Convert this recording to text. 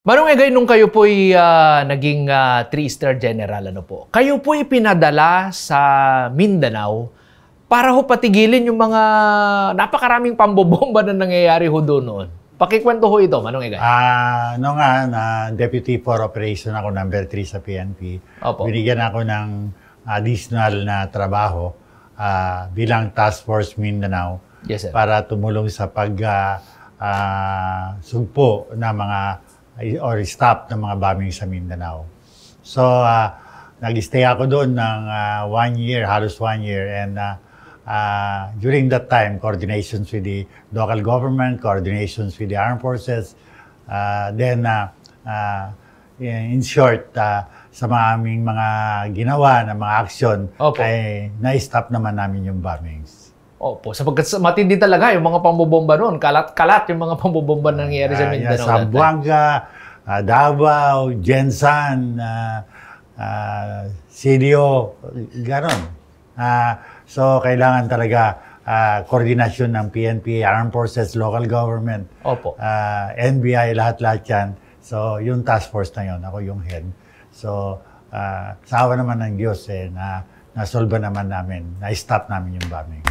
Manong Egay, nung kayo po'y naging 3-star general, ano po, kayo po'y pinadala sa Mindanao para ho patigilin yung mga napakaraming pambobomba na nangyayari ho doon noon. Pakikwento ho ito, Manong Egay. Noong nga, Deputy for Operation ako, number 3 sa PNP. Opo. Binigyan ako ng additional na trabaho bilang Task Force Mindanao. Yes, sir. Para tumulong sa sugpo na mga or stop ng mga bombing sa Mindanao. So, nag-stay ako doon ng 1 year, halos 1 year. And during that time, coordinations with the local government, coordinations with the armed forces. In short, sa mga aming mga ginawa na mga aksyon, ay na-stop naman namin yung bombings. Opo, sapagkat matindi talaga yung mga pambobomba noon. Kalat-kalat yung mga pambobomba na nangyayari sa Mindanao. Zamboanga, Davao, Jensan, Sidio, gano'n. So, kailangan talaga koordinasyon ng PNP, Armed Forces, Local Government, NBI, lahat-lahat yan. So, yung task force na yun, ako yung head. So, sa awa naman ng Diyos, na-solve naman namin, na-stop namin yung bombing.